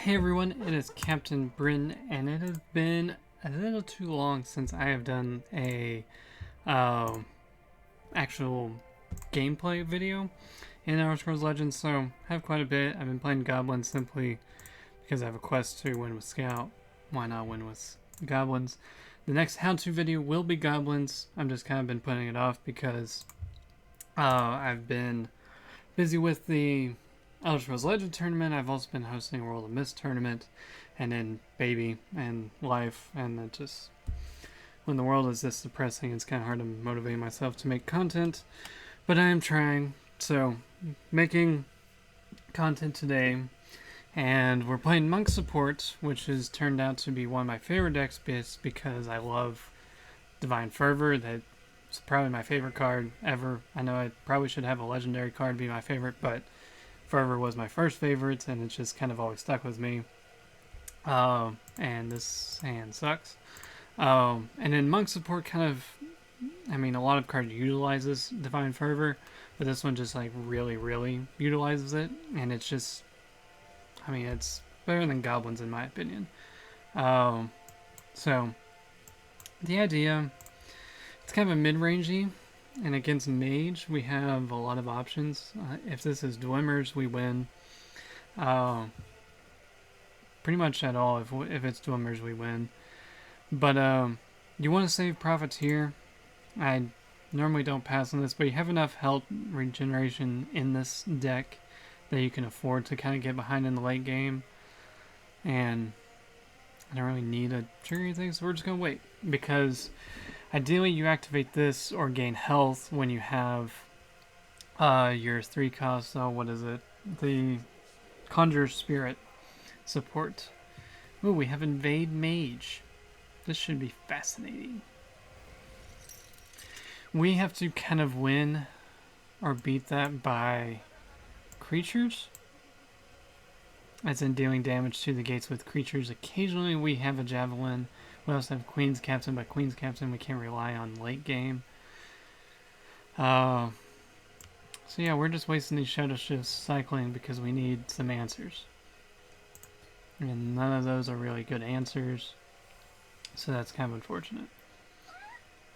Hey everyone, it is Captain Britten, and it has been a little too long since I have done a actual gameplay video in Elder Scrolls Legends, so I have quite a bit. I've been playing Goblins simply because I have a quest to win with Scout. Why not win with Goblins? The next how-to video will be Goblins. I'm just kind of been putting it off because I've been busy with the Elder Scrolls Legend tournament. I've also been hosting a World of Mist tournament, and then baby and life, and that just when the world is this depressing, it's kind of hard to motivate myself to make content. But I am trying, so making content today, and we're playing Monk Support, which has turned out to be one of my favorite decks because I love Divine Fervor. That's probably my favorite card ever. I know I probably should have a legendary card be my favorite, but Fervor was my first favorite, and it's just kind of always stuck with me. And this hand sucks. And then Monk Support kind of, a lot of cards utilizes Divine Fervor, but this one just like really utilizes it, and it's just, it's better than Goblins in my opinion. So the idea, it's kind of a mid-rangey, and against Mage we have a lot of options. If this is Dwemer's, we win. Pretty much at all. If it's Dwemer's, we win. But you want to save Profiteer. I normally don't pass on this, but you have enough health regeneration in this deck that you can afford to kind of get behind in the late game. And I don't really need to trigger anything, so we're just going to wait. Because ideally you activate this or gain health when you have your 3 cost, the Conjure Spirit support. Ooh, we have Invade Mage. This should be fascinating. We have to kind of win or beat that by creatures, as in dealing damage to the gates with creatures. Occasionally we have a Javelin. We also have Queen's Captain, but Queen's Captain we can't rely on late game. So yeah, we're just wasting these Shadow Shifts cycling because we need some answers. And none of those are really good answers. So that's kind of unfortunate.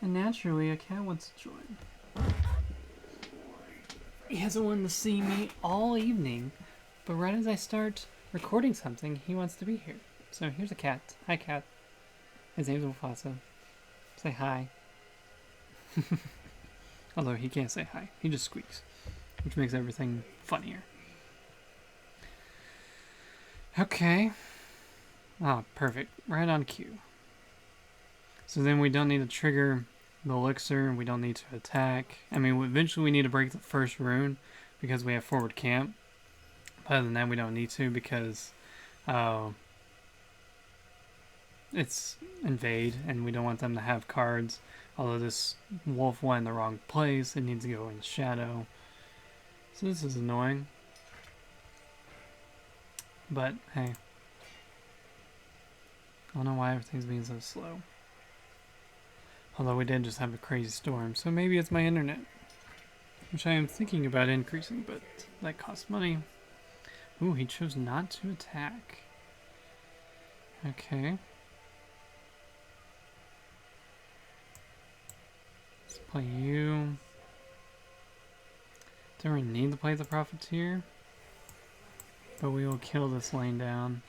And naturally, a cat wants to join. He hasn't wanted to see me all evening, but right as I start recording something, he wants to be here. So here's a cat. Hi, cat. His name's Mufasa. Say hi. Although he can't say hi. He just squeaks, which makes everything funnier. Okay. Ah, perfect. Right on cue. So then we don't need to trigger the elixir, we don't need to attack. Eventually we need to break the first rune because we have forward camp. But other than that, we don't need to because it's invade and we don't want them to have cards. Although this wolf went in the wrong place, it needs to go in shadow. So this is annoying. But hey. I don't know why everything's being so slow. Although we did just have a crazy storm, so maybe it's my internet. Which I am thinking about increasing, but that costs money. Ooh, he chose not to attack. Okay. Let's play you. Don't really need to play the Profiteer. But we will kill this lane down.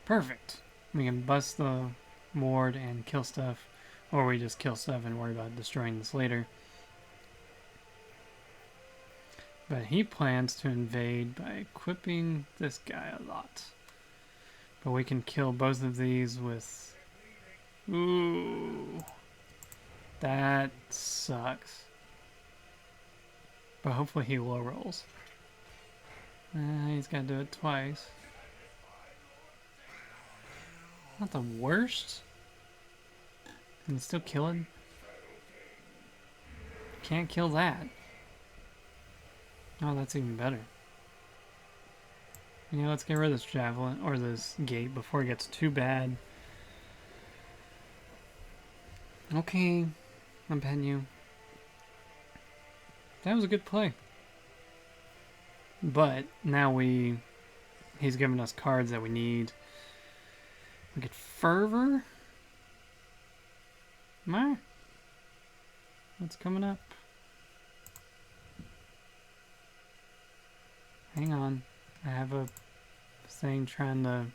Perfect. We can bust the ward and kill stuff, or we just kill stuff and worry about destroying this later. But he plans to invade by equipping this guy a lot. But we can kill both of these with... Ooh. That sucks. But hopefully he low rolls. He's got to do it twice. Not the worst. Can you still kill him? Can't kill that. Oh, that's even better. Let's get rid of this javelin or this gate before it gets too bad. Okay, I'm petting you. That was a good play. But now we He's giving us cards that we need. We get Fervor. Mar. What's coming up? Hang on. I have a thing trying to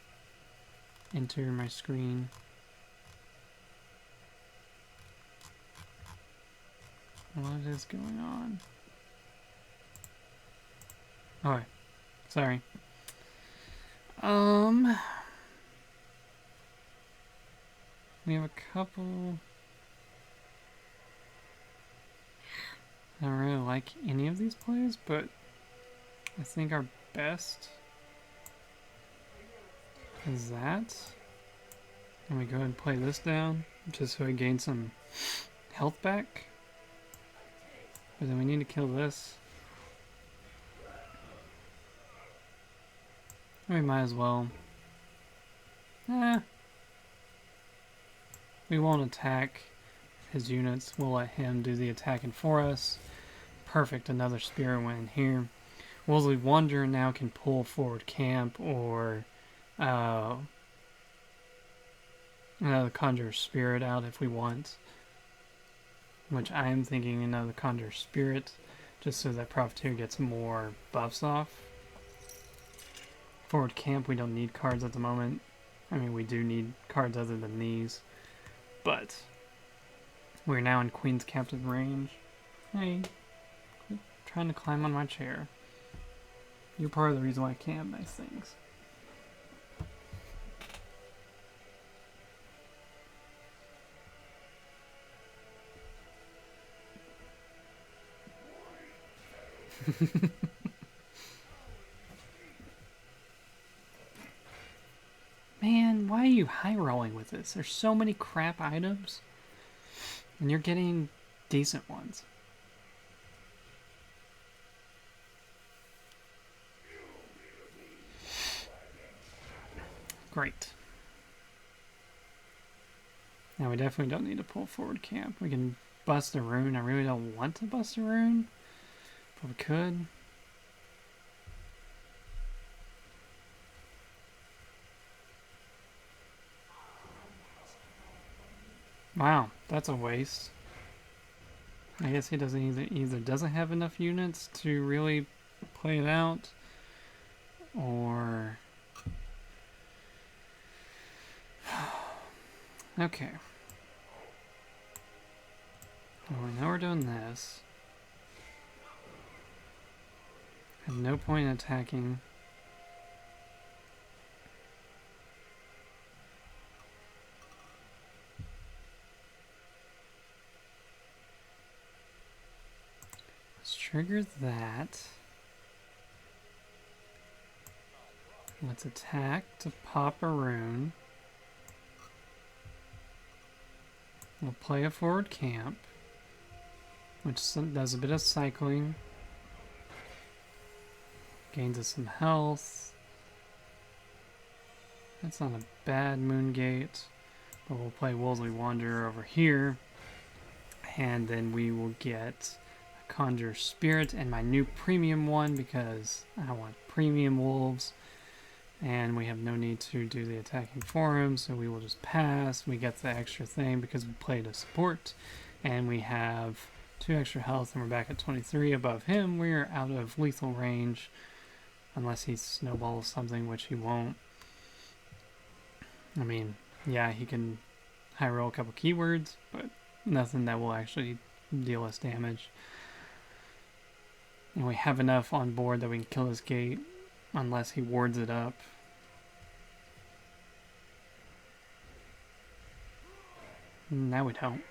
enter my screen. What is going on? Alright. Sorry. We have a couple. I don't really like any of these plays, but I think our best is that. And we go ahead and play this down, just so we gain some health back. But then we need to kill this. We might as well. We won't attack his units. We'll let him do the attacking for us. Perfect, another spirit went in here. Wolseley Wanderer now can pull forward camp or another Conjurer Spirit out if we want. Which I am thinking another Conjurer Spirit, just so that Profiteer gets more buffs off. Forward camp, we don't need cards at the moment. I mean, we do need cards other than these. But we're now in Queen's Captain range. Hey, quit trying to climb on my chair. You're part of the reason why I can't have nice things. Man, why are you high rolling with this? There's so many crap items, and you're getting decent ones. Great. Now we definitely don't need to pull forward camp. We can bust a rune. I really don't want to bust a rune, but we could. Wow, that's a waste. I guess he doesn't either doesn't have enough units to really play it out, or okay. Well, now we're doing this. Have no point in attacking. Let's trigger that. Let's attack to pop a rune. We'll play a forward camp, which does a bit of cycling. Gains us some health. That's not a bad Moongate. But we'll play Wolseley Wanderer over here. And then we will get a Conjure Spirit and my new premium one because I want premium wolves. And we have no need to do the attacking for him, so we will just pass. We get the extra thing because we played a support. And we have 2 extra health and we're back at 23 above him. We're out of lethal range. Unless he snowballs something, which he won't. I mean, yeah, he can high roll a couple keywords, but nothing that will actually deal us damage. And we have enough on board that we can kill this gate, unless he wards it up. Now we don't.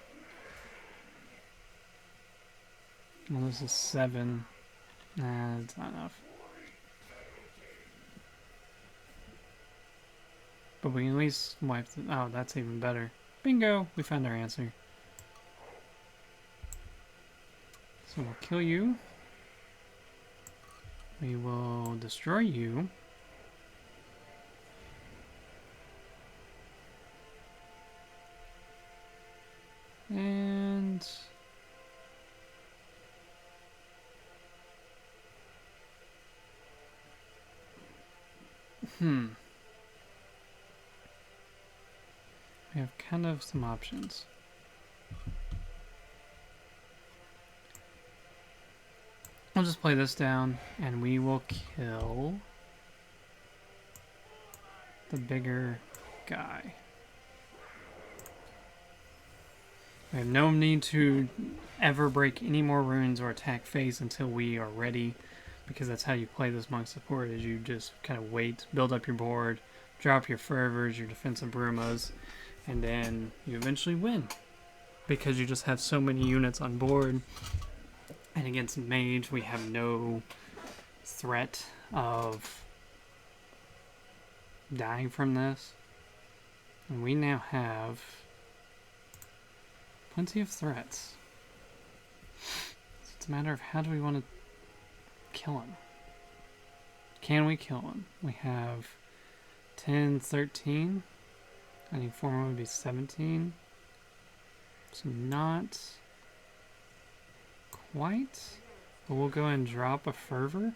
Well, this is 7. Nah, that's not enough. But we can at least wipe the... Oh, that's even better. Bingo! We found our answer. So we'll kill you. We will destroy you. And... We have kind of some options. I'll just play this down, and we will kill the bigger guy. We have no need to ever break any more runes or attack phase until we are ready, because that's how you play this monk support, is you just kind of wait, build up your board, drop your fervors, your defensive brumas, and then you eventually win. Because you just have so many units on board. And against mage, we have no threat of dying from this. And we now have plenty of threats. So it's a matter of how do we want to kill him. Can we kill him? We have 10, 13. I think 4 more would be 17. So not quite. But we'll go and drop a fervor.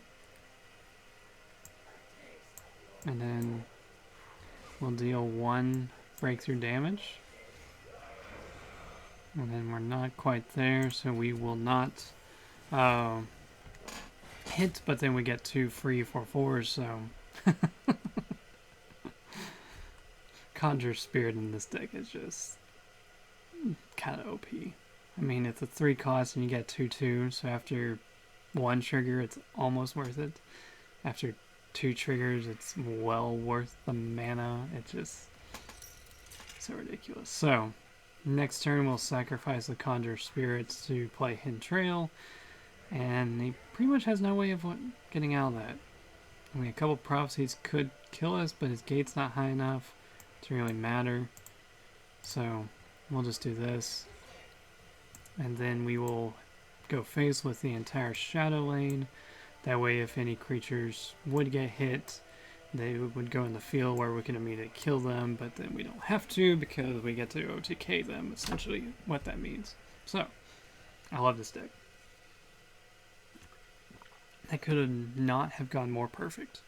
And then we'll deal 1 breakthrough damage. And then we're not quite there, so we will not hit, but then we get 2 free 4/4s, so Conjure Spirit in this deck is just kind of OP. I mean, it's a 3 cost and you get 2/2, so after 1 trigger it's almost worth it. After 2 triggers it's well worth the mana. It's just so ridiculous. So next turn we'll sacrifice the Conjure Spirits to play Hidden Trail, and he pretty much has no way of getting out of that. I mean, a couple prophecies could kill us, but his gate's not high enough to really matter. So we'll just do this. And then we will go face with the entire shadow lane. That way if any creatures would get hit, they would go in the field where we can immediately kill them, but then we don't have to because we get to OTK them, essentially what that means. So, I love this deck. That could not have gone more perfect.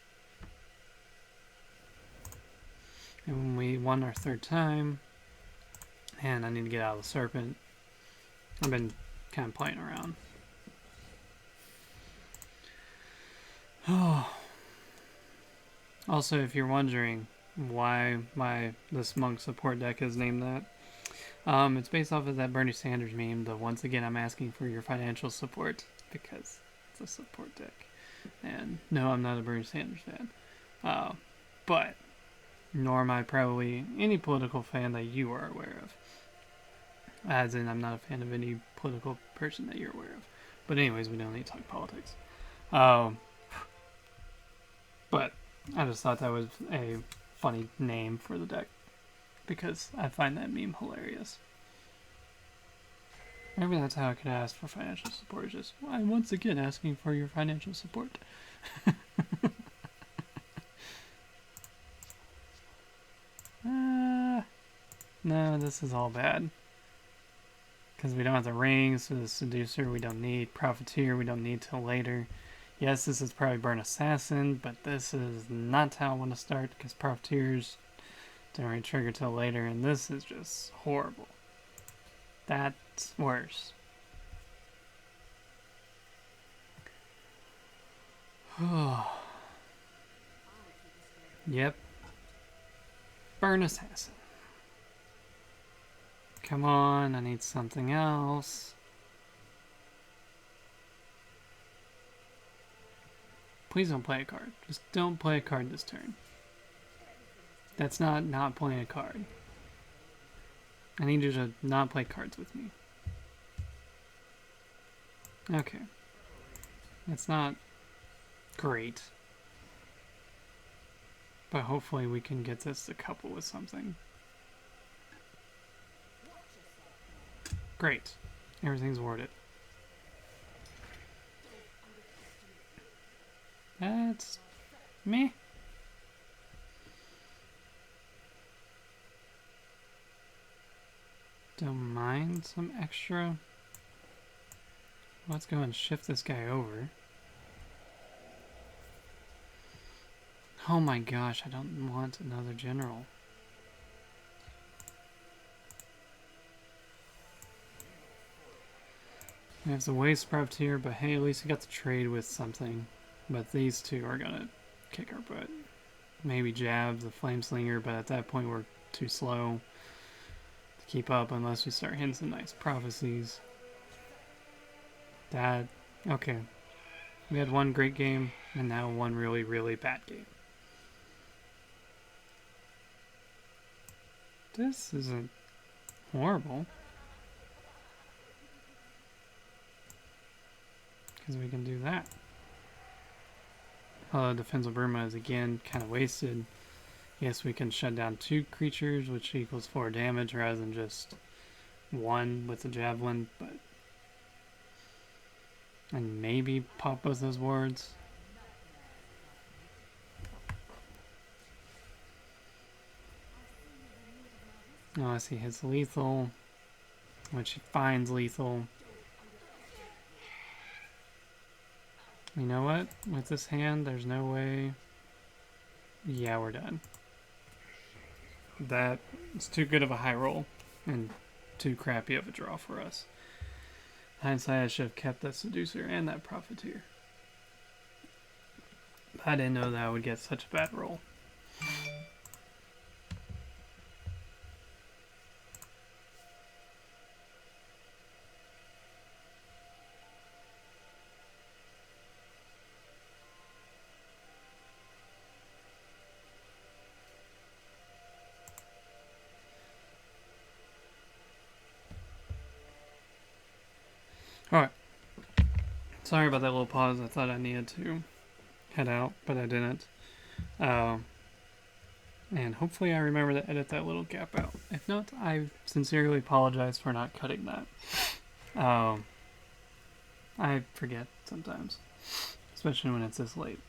And when we won our 3rd time, and I need to get out of the Serpent. I've been kind of playing around. Oh. Also, if you're wondering why this monk support deck is named that, it's based off of that Bernie Sanders meme, the once again I'm asking for your financial support, because it's a support deck. And no, I'm not a Bernie Sanders fan. But nor am I probably any political fan that you are aware of. As in, I'm not a fan of any political person that you're aware of. But anyways, we don't need to talk politics. But I just thought that was a funny name for the deck, because I find that meme hilarious. Maybe that's how I could ask for financial support, just, I'm once again asking for your financial support. No, this is all bad. Because we don't have the rings, so the Seducer we don't need, Profiteer we don't need till later. Yes, this is probably Burn Assassin, but this is not how I want to start, because Profiteers don't really trigger till later, and this is just horrible. That's worse. Yep. Burn Assassin. Come on, I need something else. Please don't play a card. Just don't play a card this turn. That's not playing a card. I need you to not play cards with me. Okay. That's not great. But hopefully we can get this to couple with something. Great. Everything's worded. That's meh. Don't mind some extra. Let's go and shift this guy over. Oh my gosh, I don't want another general. We have the waste prepped here, but hey, at least we got to trade with something. But these two are gonna kick our butt. Maybe jab the flame slinger, but at that point we're too slow to keep up unless we start hitting some nice prophecies. That, okay. We had one great game, and now one really, really bad game. This isn't horrible. Because we can do that. Defensive Burma is again kind of wasted. Yes, we can shut down 2 creatures, which equals 4 damage rather than just 1 with the javelin, but... And maybe pop both those wards. Unless he hits lethal, which he finds lethal. You know what? With this hand, there's no way... Yeah, we're done. That is too good of a high roll, and too crappy of a draw for us. Hindsight, I should have kept that Seducer and that Profiteer. I didn't know that I would get such a bad roll. Alright. Sorry about that little pause. I thought I needed to head out, but I didn't. And hopefully I remember to edit that little gap out. If not, I sincerely apologize for not cutting that. I forget sometimes, especially when it's this late.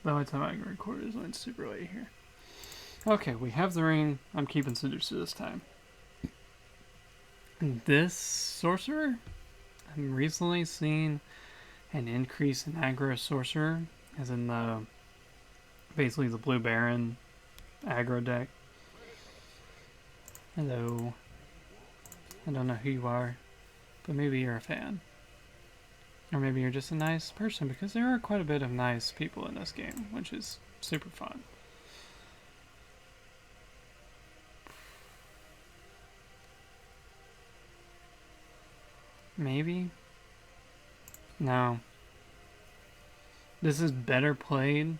The only time I can record is when it's super late here. Okay, we have the ring. I'm keeping Seducer this time. This sorcerer, I've recently seen an increase in aggro sorcerer, as in the basically the Blue Baron aggro deck. Hello. I don't know who you are, but maybe you're a fan. Or maybe you're just a nice person, because there are quite a bit of nice people in this game, which is super fun. Maybe? No. This is better played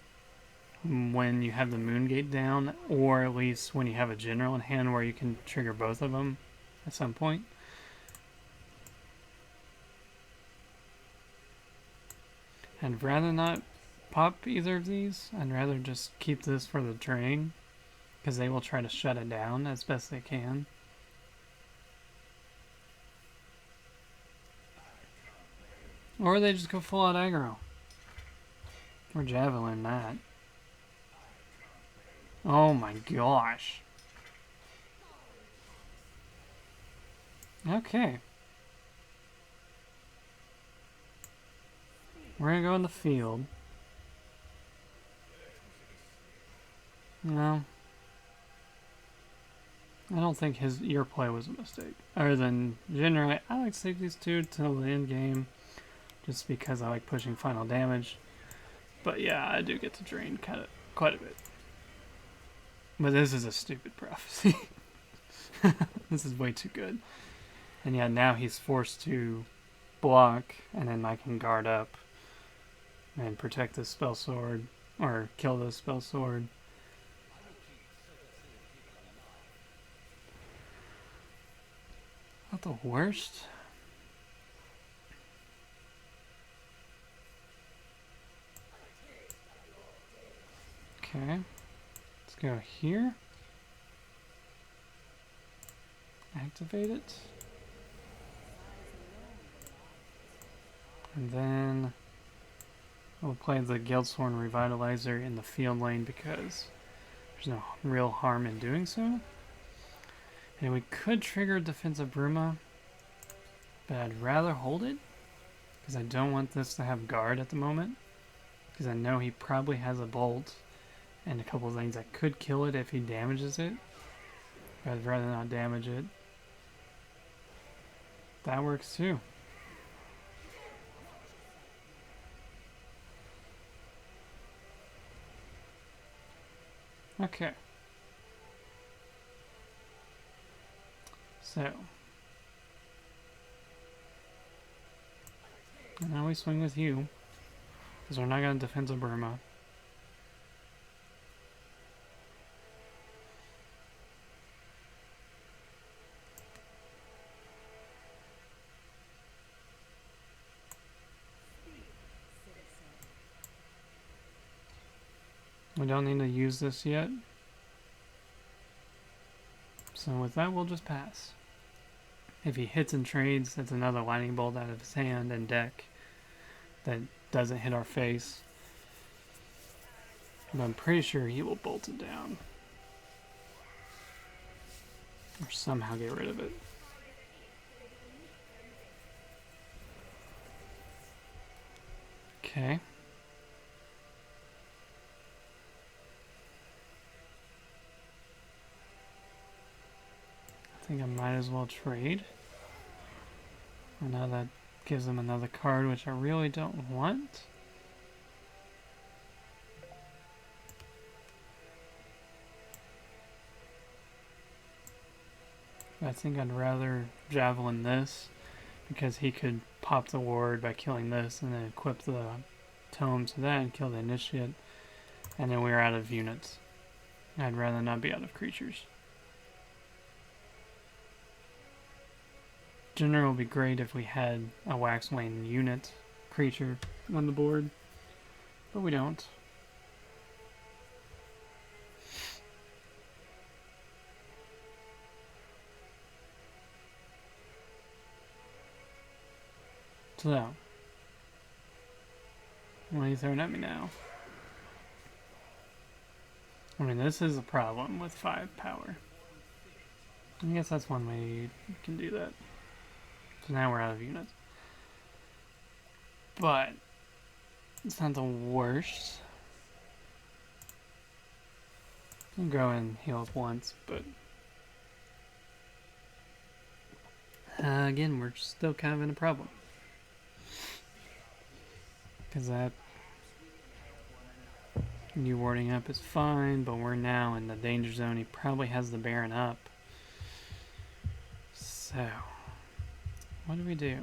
when you have the Moongate down, or at least when you have a general in hand where you can trigger both of them at some point. I'd rather not pop either of these. I'd rather just keep this for the drain, because they will try to shut it down as best they can. Or they just go full out aggro. Or javelin that. Oh my gosh. Okay. We're gonna go in the field. No. I don't think your play was a mistake. Other than generally, I like to save these 2 till the end game, just because I like pushing final damage. But yeah, I do get to drain quite a bit. But this is a stupid prophecy. This is way too good. And yeah, now he's forced to block, and then I can guard up and protect this spell sword, or kill this spell sword. Not the worst. Okay, let's go here. Activate it. And then we'll play the Guildsworn Revitalizer in the field lane because there's no real harm in doing so. And we could trigger Defensive Bruma, but I'd rather hold it because I don't want this to have guard at the moment, because I know he probably has a bolt, and a couple of things that could kill it if he damages it. But I'd rather not damage it. That works too. Okay. So. Now we swing with you. Because we're not going to defensive Burma. We don't need to use this yet. So with that, we'll just pass. If he hits and trades, that's another lightning bolt out of his hand and deck that doesn't hit our face. But I'm pretty sure he will bolt it down. Or somehow get rid of it. Okay. I think I might as well trade. Well, now that gives him another card, which I really don't want. I think I'd rather javelin this, because he could pop the ward by killing this and then equip the tome to that and kill the initiate, and then we're out of units. I'd rather not be out of creatures. General would be great if we had a Waxwing unit creature on the board, but we don't. So, what are you throwing at me now? I mean, this is a problem with 5 power. I guess that's one way you can do that. So now we're out of units. But it's not the worst. I'll go and heal us once, but again, we're still kind of in a problem. Because that new warding up is fine, but we're now in the danger zone. He probably has the Baron up. So, what do we do?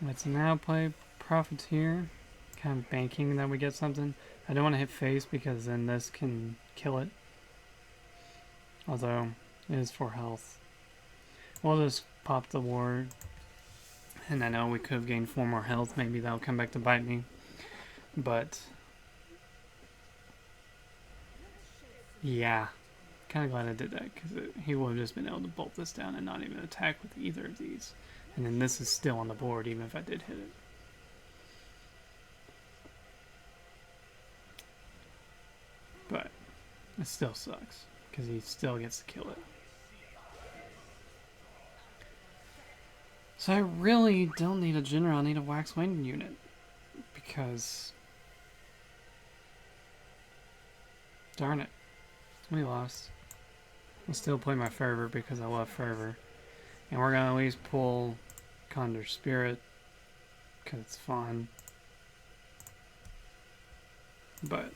Let's now play Profiteer, kind of banking that we get something. I don't want to hit face because then this can kill it. Although, it is for health. We'll just pop the ward. And I know we could have gained 4 more health. Maybe that'll come back to bite me. But, yeah. Kind of glad I did that because he would have just been able to bolt this down and not even attack with either of these. And then this is still on the board even if I did hit it. But it still sucks because he still gets to kill it. So I really don't need a general, I need a Waxwing unit. Because, darn it, we lost. I'll still play my Fervor because I love Fervor. And we're going to at least pull Condor Spirit because it's fun. But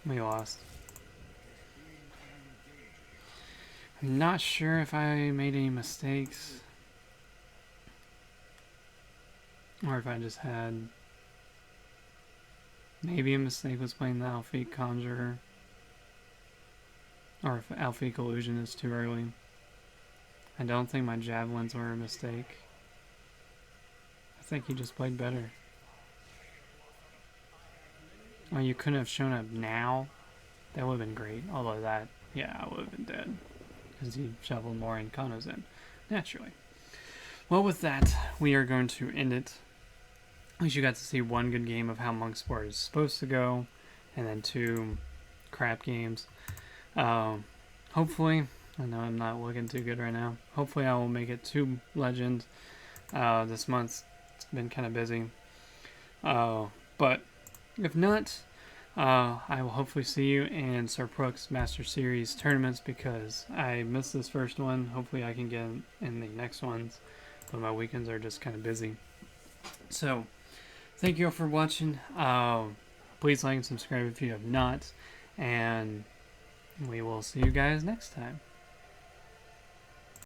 we lost. I'm not sure if I made any mistakes. Or if I just had... Maybe a mistake was playing the Alphique Conjurer. Or if Alphique Illusion is too early. I don't think my javelins were a mistake. I think he just played better. Oh, you couldn't have shown up now? That would have been great. Although that, yeah, I would have been dead. Because he shoveled more Incanos in. Naturally. Well, with that, we are going to end it. at least you got to see one good game of how Monk Sport is supposed to go, and then 2 crap games. Hopefully, I know I'm not looking too good right now. Hopefully, I will make it to Legend this month. It's been kind of busy. But if not, I will hopefully see you in Sir Prook's Master Series tournaments because I missed this first one. Hopefully, I can get in the next ones, but my weekends are just kind of busy. So, thank you all for watching. Please like and subscribe if you have not, and we will see you guys next time.